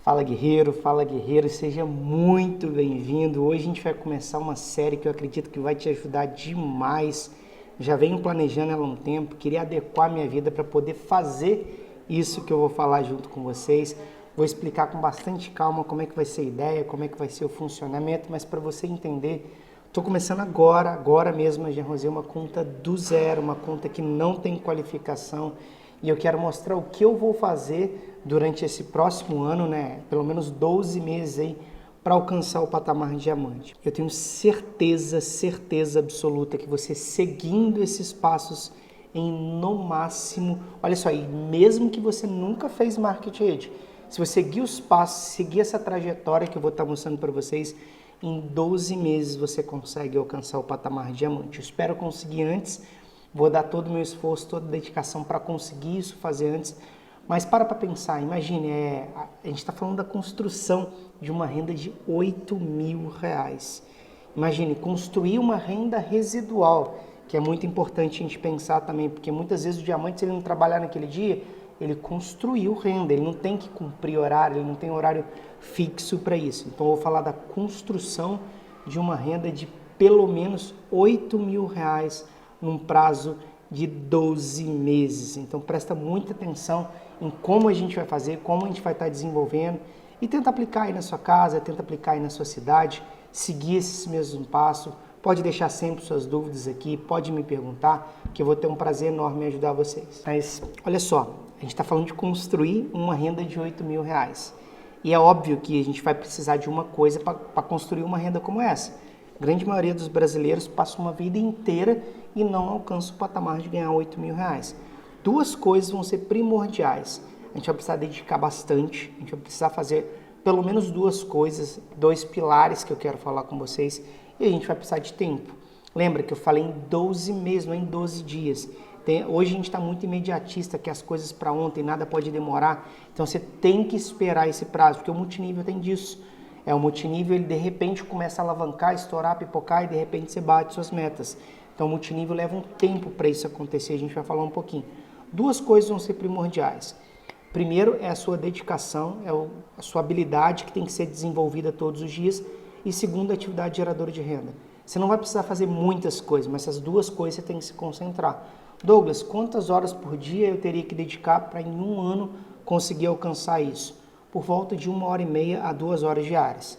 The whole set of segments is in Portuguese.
Fala guerreiro, seja muito bem-vindo. Hoje a gente vai começar uma série que eu acredito que vai te ajudar demais. Já venho planejando ela há um tempo, queria adequar minha vida para poder fazer isso que eu vou falar junto com vocês. Vou explicar com bastante calma como é que vai ser a ideia, como é que vai ser o funcionamento, mas para você entender, estou começando agora mesmo a fazer uma conta do zero, uma conta que não tem qualificação. E eu quero mostrar o que eu vou fazer durante esse próximo ano, né? Pelo menos 12 meses aí, para alcançar o patamar de diamante. Eu tenho certeza absoluta que você seguindo esses passos em no máximo, olha só, e mesmo que você nunca fez marketing rede, se você seguir os passos, seguir essa trajetória que eu vou estar mostrando para vocês, em 12 meses você consegue alcançar o patamar de diamante. Eu espero conseguir antes. Vou dar todo o meu esforço, toda a dedicação para conseguir isso, fazer antes. Mas para pensar, imagine, a gente está falando da construção de uma renda de R$ 8.000. Imagine, construir uma renda residual, que é muito importante a gente pensar também, porque muitas vezes o diamante, se ele não trabalhar naquele dia, ele construiu renda, ele não tem que cumprir horário, ele não tem horário fixo para isso. Então eu vou falar da construção de uma renda de pelo menos R$ 8.000 num prazo de 12 meses. Então presta muita atenção em como a gente vai fazer, como a gente vai estar desenvolvendo e tenta aplicar aí na sua casa, tenta aplicar aí na sua cidade, seguir esses mesmos passos. Pode deixar sempre suas dúvidas aqui, pode me perguntar, que eu vou ter um prazer enorme em ajudar vocês. Mas olha só, a gente está falando de construir uma renda de R$ 8.000. E é óbvio que a gente vai precisar de uma coisa para construir uma renda como essa. A grande maioria dos brasileiros passa uma vida inteira e não alcança o patamar de ganhar R$ 8.000. Duas coisas vão ser primordiais. A gente vai precisar dedicar bastante, a gente vai precisar fazer pelo menos duas coisas, dois pilares que eu quero falar com vocês, e a gente vai precisar de tempo. Lembra que eu falei em 12 meses, não em 12 dias. Hoje a gente está muito imediatista, que as coisas para ontem, nada pode demorar. Então você tem que esperar esse prazo, porque o multinível tem disso. O multinível, ele de repente começa a alavancar, estourar, pipocar e de repente você bate suas metas. Então o multinível leva um tempo para isso acontecer, a gente vai falar um pouquinho. Duas coisas vão ser primordiais. Primeiro é a sua dedicação, a sua habilidade que tem que ser desenvolvida todos os dias. E segundo, a atividade geradora de renda. Você não vai precisar fazer muitas coisas, mas essas duas coisas você tem que se concentrar. Douglas, quantas horas por dia eu teria que dedicar para em um ano conseguir alcançar isso? Por volta de 1h30 a 2 horas diárias.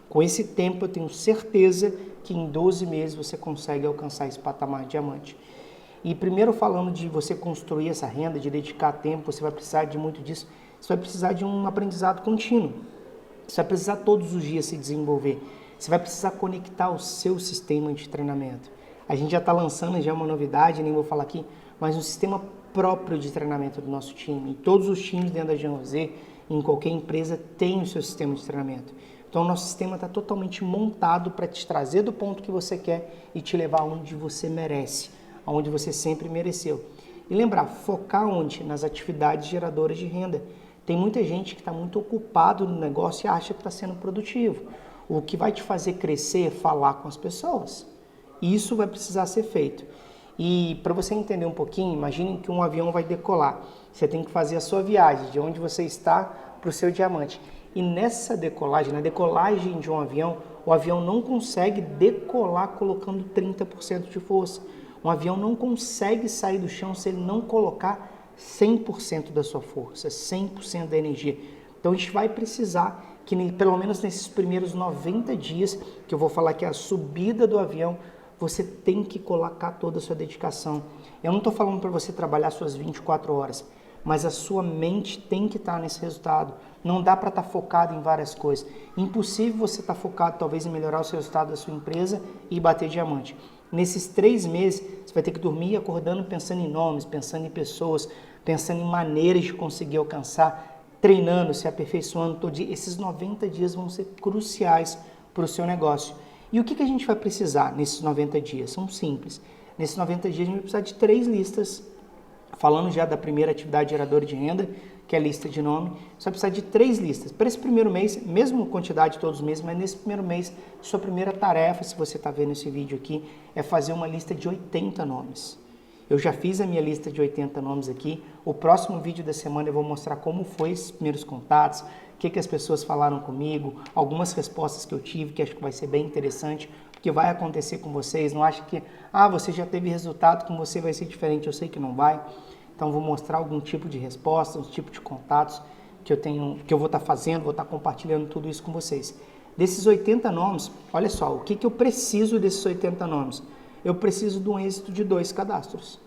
Com esse tempo, eu tenho certeza que em 12 meses você consegue alcançar esse patamar de diamante. E primeiro falando de você construir essa renda, de dedicar tempo, você vai precisar de muito disso. Você vai precisar de um aprendizado contínuo. Você vai precisar todos os dias se desenvolver. Você vai precisar conectar o seu sistema de treinamento. A gente já está lançando já uma novidade, nem vou falar aqui, mas um sistema próprio de treinamento do nosso time. E todos os times dentro da GenOZ, em qualquer empresa, tem o seu sistema de treinamento. Então, o nosso sistema está totalmente montado para te trazer do ponto que você quer e te levar onde você merece, onde você sempre mereceu. E lembrar, focar onde? Nas atividades geradoras de renda. Tem muita gente que está muito ocupado no negócio e acha que está sendo produtivo. O que vai te fazer crescer é falar com as pessoas. Isso vai precisar ser feito. E para você entender um pouquinho, imagine que um avião vai decolar. Você tem que fazer a sua viagem de onde você está para o seu diamante. E nessa decolagem, na decolagem de um avião, o avião não consegue decolar colocando 30% de força. Um avião não consegue sair do chão se ele não colocar 100% da sua força, 100% da energia. Então a gente vai precisar que pelo menos nesses primeiros 90 dias, que eu vou falar que é a subida do avião, você tem que colocar toda a sua dedicação. Eu não estou falando para você trabalhar suas 24 horas, mas a sua mente tem que estar nesse resultado. Não dá para estar focado em várias coisas. Impossível você estar focado talvez em melhorar o seu resultado da sua empresa e bater diamante. Nesses 3 meses, você vai ter que dormir acordando pensando em nomes, pensando em pessoas, pensando em maneiras de conseguir alcançar, treinando, se aperfeiçoando todo dia. Esses 90 dias vão ser cruciais para o seu negócio. E o que a gente vai precisar nesses 90 dias? São simples. Nesses 90 dias a gente vai precisar de 3 listas. Falando já da primeira atividade geradora de renda, que é a lista de nome, você vai precisar de 3 listas. Para esse primeiro mês, mesmo quantidade todos os meses, mas nesse primeiro mês, sua primeira tarefa, se você está vendo esse vídeo aqui, é fazer uma lista de 80 nomes. Eu já fiz a minha lista de 80 nomes aqui. O próximo vídeo da semana eu vou mostrar como foi esses primeiros contatos, o que as pessoas falaram comigo, algumas respostas que eu tive, que acho que vai ser bem interessante, porque vai acontecer com vocês. Não acho que, você já teve resultado, com você vai ser diferente. Eu sei que não vai. Então, vou mostrar algum tipo de resposta, um tipo de contatos que eu vou estar fazendo, vou estar compartilhando tudo isso com vocês. Desses 80 nomes, olha só, o que eu preciso desses 80 nomes? Eu preciso de um êxito de 2 cadastros.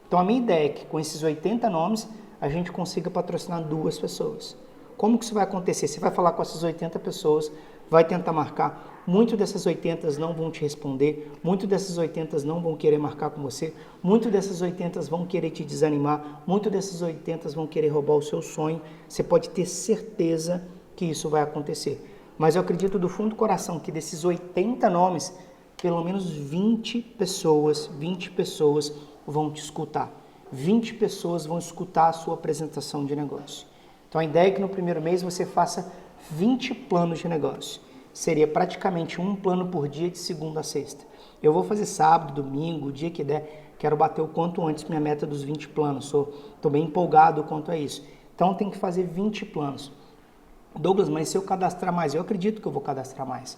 Então, a minha ideia é que com esses 80 nomes, a gente consiga patrocinar 2 pessoas. Como que isso vai acontecer? Você vai falar com essas 80 pessoas, vai tentar marcar. Muito dessas 80 não vão te responder, muito dessas 80 não vão querer marcar com você, muito dessas 80 vão querer te desanimar, muito dessas 80 vão querer roubar o seu sonho. Você pode ter certeza que isso vai acontecer. Mas eu acredito do fundo do coração que desses 80 nomes, pelo menos 20 pessoas vão te escutar. 20 pessoas vão escutar a sua apresentação de negócio. Então a ideia é que no primeiro mês você faça 20 planos de negócio. Seria praticamente um plano por dia de segunda a sexta. Eu vou fazer sábado, domingo, o dia que der. Quero bater o quanto antes minha meta dos 20 planos. Estou bem empolgado quanto a isso. Então tem que fazer 20 planos. Douglas, mas se eu cadastrar mais? Eu acredito que eu vou cadastrar mais.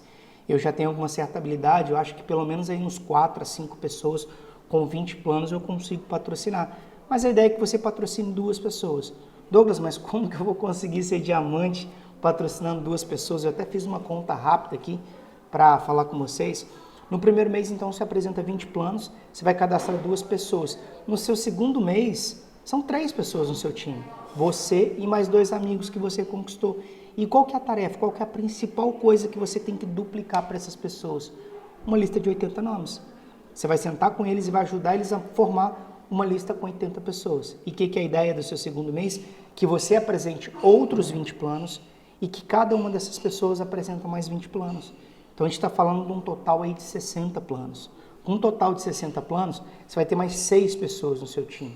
Eu já tenho alguma certa habilidade, eu acho que pelo menos aí uns 4 a 5 pessoas com 20 planos eu consigo patrocinar. Mas a ideia é que você patrocine 2 pessoas. Douglas, mas como que eu vou conseguir ser diamante patrocinando 2 pessoas? Eu até fiz uma conta rápida aqui para falar com vocês. No primeiro mês, então, você apresenta 20 planos, você vai cadastrar 2 pessoas. No seu segundo mês, são 3 pessoas no seu time. Você e mais 2 amigos que você conquistou. E qual que é a tarefa? Qual que é a principal coisa que você tem que duplicar para essas pessoas? Uma lista de 80 nomes. Você vai sentar com eles e vai ajudar eles a formar uma lista com 80 pessoas. E o que é a ideia do seu segundo mês? Que você apresente outros 20 planos e que cada uma dessas pessoas apresenta mais 20 planos. Então a gente está falando de um total aí de 60 planos. Com um total de 60 planos, você vai ter mais 6 pessoas no seu time.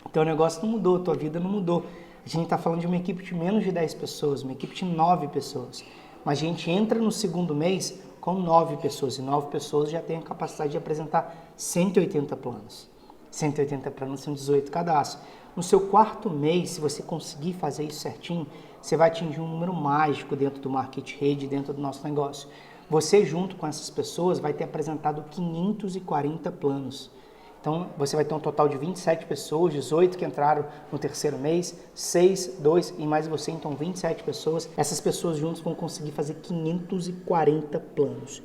Então o negócio não mudou, a tua vida não mudou. A gente está falando de uma equipe de menos de 10 pessoas, uma equipe de 9 pessoas. Mas a gente entra no segundo mês com 9 pessoas, e 9 pessoas já têm a capacidade de apresentar 180 planos. 180 planos são 18 cadastros. No seu quarto mês, se você conseguir fazer isso certinho, você vai atingir um número mágico dentro do Market Rede, dentro do nosso negócio. Você, junto com essas pessoas, vai ter apresentado 540 planos. Então, você vai ter um total de 27 pessoas, 18 que entraram no terceiro mês, 6, 2 e mais você, então 27 pessoas. Essas pessoas juntas vão conseguir fazer 540 planos.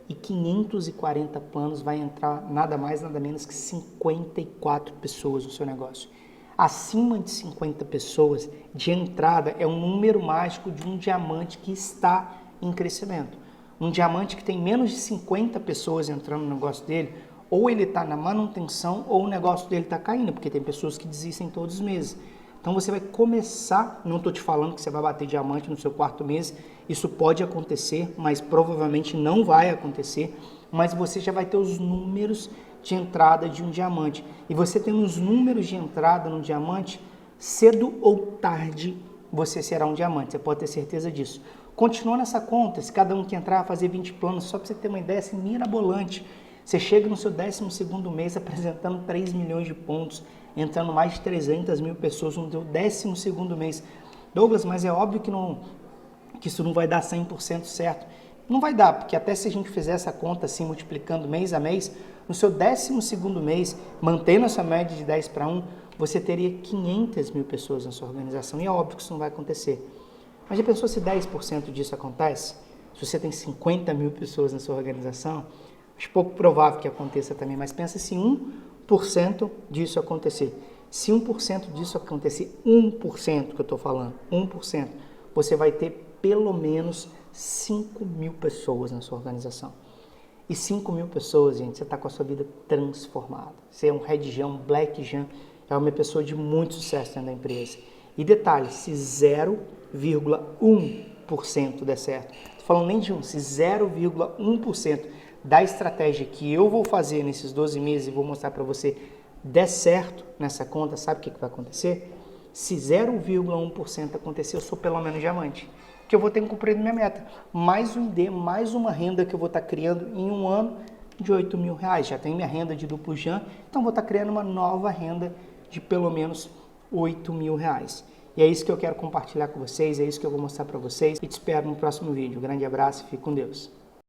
E 540 planos vai entrar nada mais, nada menos que 54 pessoas no seu negócio. Acima de 50 pessoas de entrada é um número mágico de um diamante que está em crescimento. Um diamante que tem menos de 50 pessoas entrando no negócio dele, ou ele está na manutenção ou o negócio dele está caindo, porque tem pessoas que desistem todos os meses. Então você vai começar, não estou te falando que você vai bater diamante no seu quarto mês, isso pode acontecer, mas provavelmente não vai acontecer, mas você já vai ter os números de entrada de um diamante. E você tendo os números de entrada no diamante, cedo ou tarde você será um diamante, você pode ter certeza disso. Continua nessa conta, se cada um que entrar a fazer 20 planos, só para você ter uma ideia assim, mirabolante. Você chega no seu 12º mês apresentando 3 milhões de pontos, entrando mais de 300 mil pessoas no seu 12º mês. Douglas, mas é óbvio que isso não vai dar 100% certo. Não vai dar, porque até se a gente fizer essa conta assim, multiplicando mês a mês, no seu 12º mês, mantendo essa média de 10 para 1, você teria 500 mil pessoas na sua organização. E é óbvio que isso não vai acontecer. Mas já pensou se 10% disso acontece? Se você tem 50 mil pessoas na sua organização, acho pouco provável que aconteça também, mas pensa se 1% disso acontecer. Se 1% disso acontecer, 1% que eu estou falando, 1%, você vai ter pelo menos 5 mil pessoas na sua organização. E 5 mil pessoas, gente, você está com a sua vida transformada. Você é um Red Jean, um Black Jean, é uma pessoa de muito sucesso dentro da empresa. E detalhe, se 0,1% der certo, estou falando nem de 1, se 0,1% da estratégia que eu vou fazer nesses 12 meses e vou mostrar para você der certo nessa conta, sabe o que vai acontecer? Se 0,1% acontecer, eu sou pelo menos diamante. Que eu vou ter cumprido minha meta. Mais um ID, mais uma renda que eu vou estar criando em um ano, de R$8.000. Já tem minha renda de duplo JAN, então vou estar criando uma nova renda de pelo menos R$8.000. E é isso que eu quero compartilhar com vocês, é isso que eu vou mostrar para vocês. E te espero no próximo vídeo. Um grande abraço e fique com Deus.